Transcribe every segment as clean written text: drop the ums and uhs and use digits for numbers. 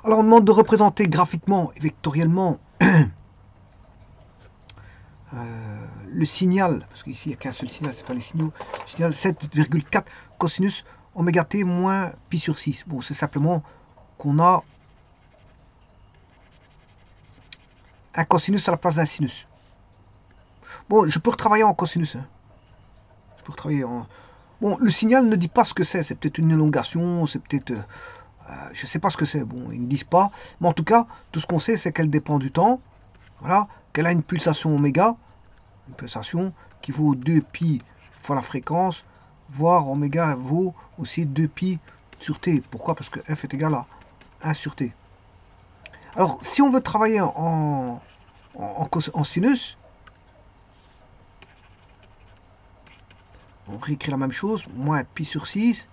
Alors, on demande de représenter graphiquement et vectoriellement le signal, parce qu'ici il n'y a qu'un seul signal, c'est pas les signaux, le signal 7,4 cosinus oméga t moins pi sur 6. Bon, c'est simplement qu'on a un cosinus à la place d'un sinus. Bon, je peux retravailler en cosinus. Hein. Je peux retravailler en... Bon, le signal ne dit pas ce que c'est peut-être une élongation, c'est peut-être... je ne sais pas ce que c'est, bon, ils ne disent pas. Mais en tout cas, tout ce qu'on sait, c'est qu'elle dépend du temps, voilà, qu'elle a une pulsation oméga, une pulsation qui vaut 2pi fois la fréquence, voire oméga vaut aussi 2pi sur t. Pourquoi? Parce que f est égal à 1 sur t. Alors, si on veut travailler en sinus, on réécrit la même chose, moins pi sur 6,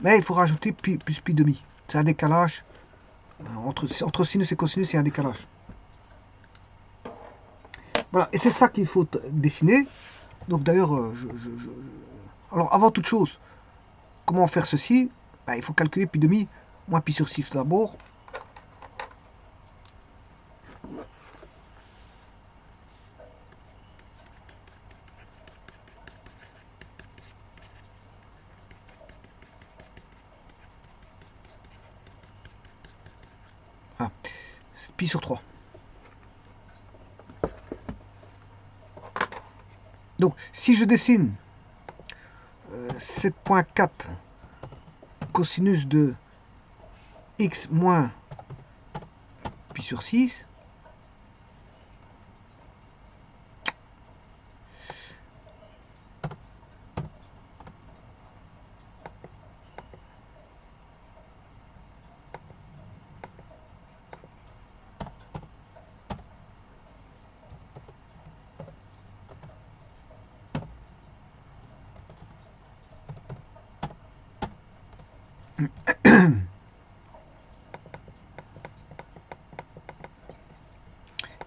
mais il faut rajouter pi plus pi demi. C'est un décalage. Entre sinus et cosinus, il y a un décalage. Voilà, et c'est ça qu'il faut dessiner. Donc d'ailleurs, alors avant toute chose, comment faire ceci? Ben, il faut calculer pi demi moins pi sur 6 d'abord. Voilà, pi sur 3. Donc si je dessine 7,4 cosinus de x moins pi sur 6,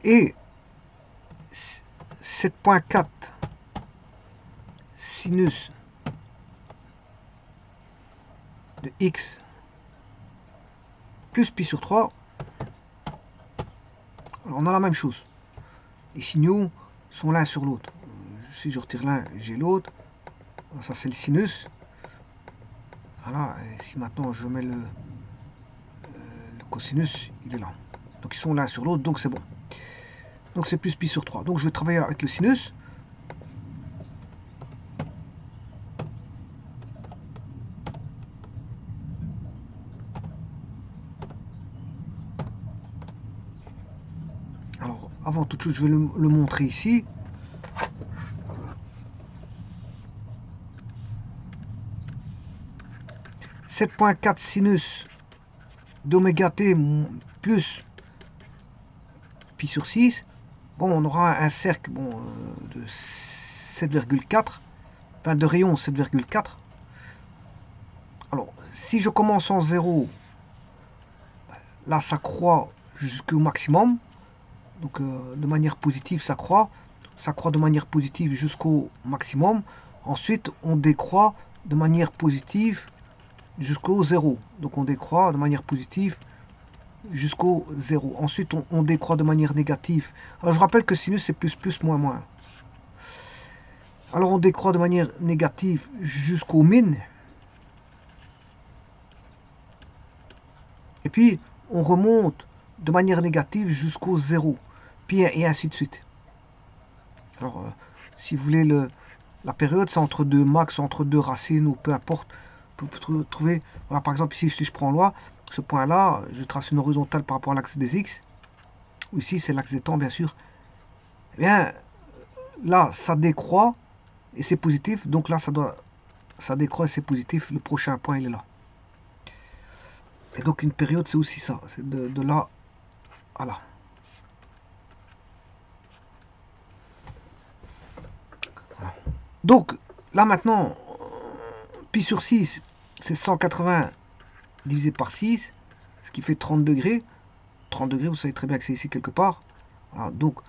et 7,4 sinus de x plus pi sur 3, alors on a la même chose. Les signaux sont l'un sur l'autre. Si je retire l'un, j'ai l'autre. Ça c'est le sinus. Voilà, et si maintenant je mets le cosinus, il est là. Donc ils sont l'un sur l'autre, donc c'est bon. Donc c'est plus pi sur 3. Donc je vais travailler avec le sinus. Alors avant toute chose, je vais le montrer ici. « 7,4 sinus d'oméga t plus pi sur 6. Bon, on aura un cercle de 7,4, enfin de rayon 7,4. Alors, si je commence en 0, là ça croît jusqu'au maximum. Donc de manière positive, ça croît de manière positive jusqu'au maximum. Ensuite, on décroît de manière positive jusqu'au 0. Donc on décroît de manière positive jusqu'au 0. Ensuite, on décroît de manière négative. Alors je rappelle que sinus c'est plus plus moins moins. Alors on décroît de manière négative jusqu'au min. Et puis on remonte de manière négative jusqu'au 0. Puis et ainsi de suite. Alors si vous voulez la période, c'est entre deux max, entre deux racines ou peu importe. Vous pouvez trouver, voilà, par exemple ici si je prends loi, ce point là, je trace une horizontale par rapport à l'axe des x. Ici c'est l'axe des temps bien sûr. Eh bien là ça décroît et c'est positif, donc là ça décroît et c'est positif, le prochain point il est là. Et donc une période c'est aussi ça, c'est de là à là. Voilà. Donc là maintenant, pi sur 6 c'est 180 divisé par 6, ce qui fait 30 degrés. 30 degrés, vous savez très bien que c'est ici quelque part. Voilà, donc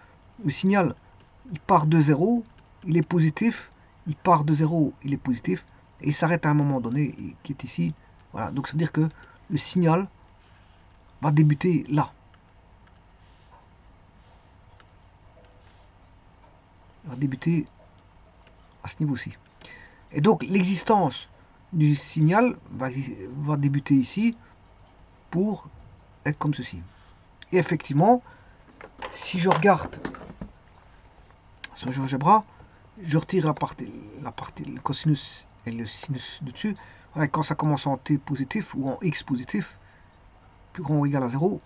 le signal, il part de 0, il est positif, il part de 0, il est positif, et il s'arrête à un moment donné, qui est ici. Voilà, donc ça veut dire que le signal va débuter là. Il va débuter à ce niveau-ci. Et donc l'existence du signal va débuter ici pour être comme ceci. Et effectivement, si je regarde sur GeoGebra, je retire la partie, le cosinus et le sinus de dessus. Voilà, quand ça commence en t positif ou en x positif, plus grand ou égal à 0,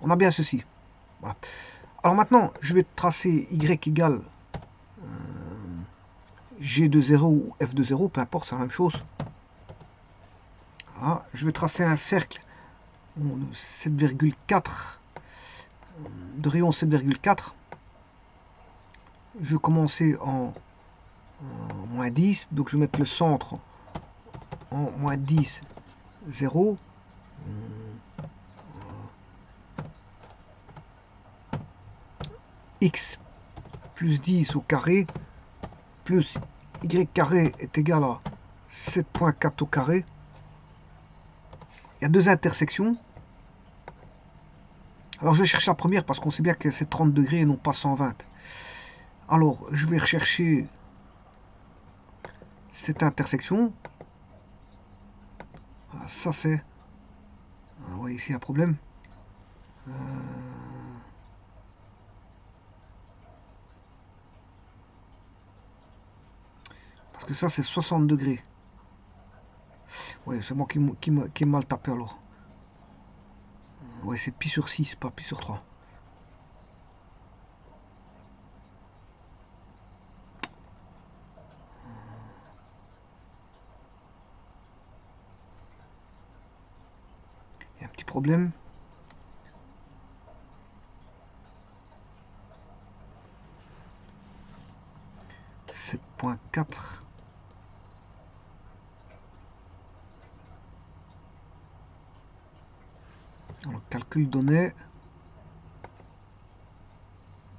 on a bien ceci. Voilà. Alors maintenant, je vais tracer y égale g de 0 ou f de 0, peu importe, c'est la même chose. Voilà. Je vais tracer un cercle de 7,4, de rayon 7,4. Je vais commencer en moins 10, donc je vais mettre le centre en moins 10, 0. X plus 10 au carré plus y carré est égal à 7,4 au carré. Il y a deux intersections. Alors je vais chercher la première parce qu'on sait bien que c'est 30 degrés et non pas 120. Alors je vais rechercher cette intersection. Ah, ça c'est... Ah, ouais, ici il y a un problème. Parce que ça c'est 60 degrés. Ouais, c'est moi qui ai mal tapé alors. Ouais, c'est pi sur 6, pas pi sur 3. Il y a un petit problème. « 7,4 ». Alors, le calcul donnait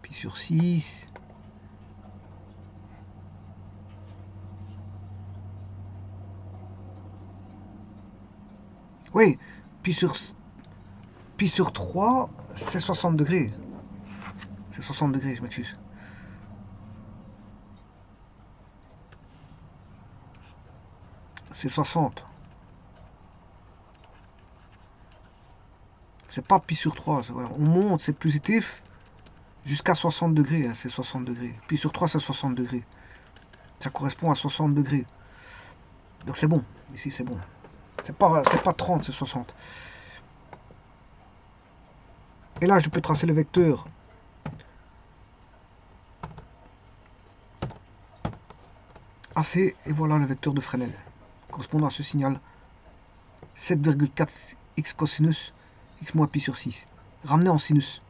pi sur 6. Oui, pi sur 3, c'est 60 degrés. C'est 60 degrés, je m'excuse. C'est 60. C'est pas pi sur 3. Voilà. On monte, c'est positif. Jusqu'à 60 degrés, hein, c'est 60 degrés. Pi sur 3, c'est 60 degrés. Ça correspond à 60 degrés. Donc c'est bon. Ici, c'est bon. C'est pas 30, c'est 60. Et là, je peux tracer le vecteur AC. Et voilà le vecteur de Fresnel. Correspondant à ce signal 7,4 x cosinus x moins pi sur 6. Ramené en sinus.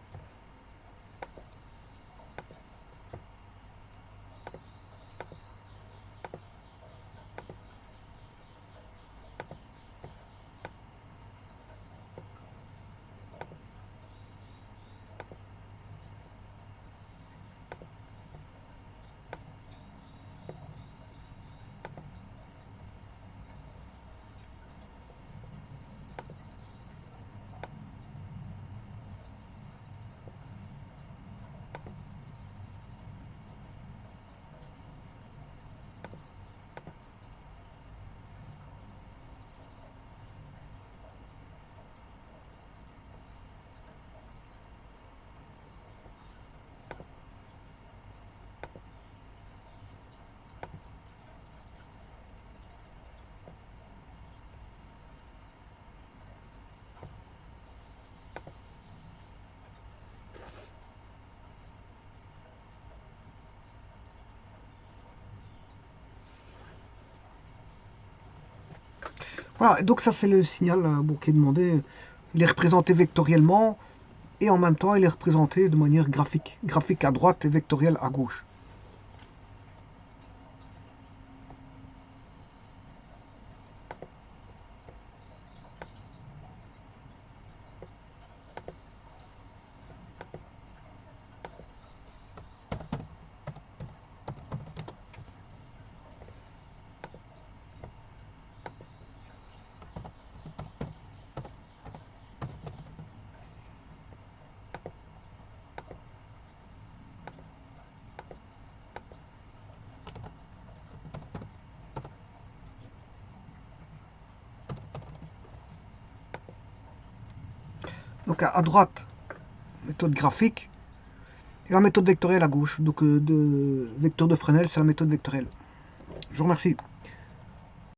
Voilà, donc ça c'est le signal bon, qui est demandé. Il est représenté vectoriellement et en même temps il est représenté de manière graphique. Graphique à droite et vectoriel à gauche. Donc à droite, méthode graphique, et la méthode vectorielle à gauche. Donc de vecteur de Fresnel, c'est la méthode vectorielle. Je vous remercie.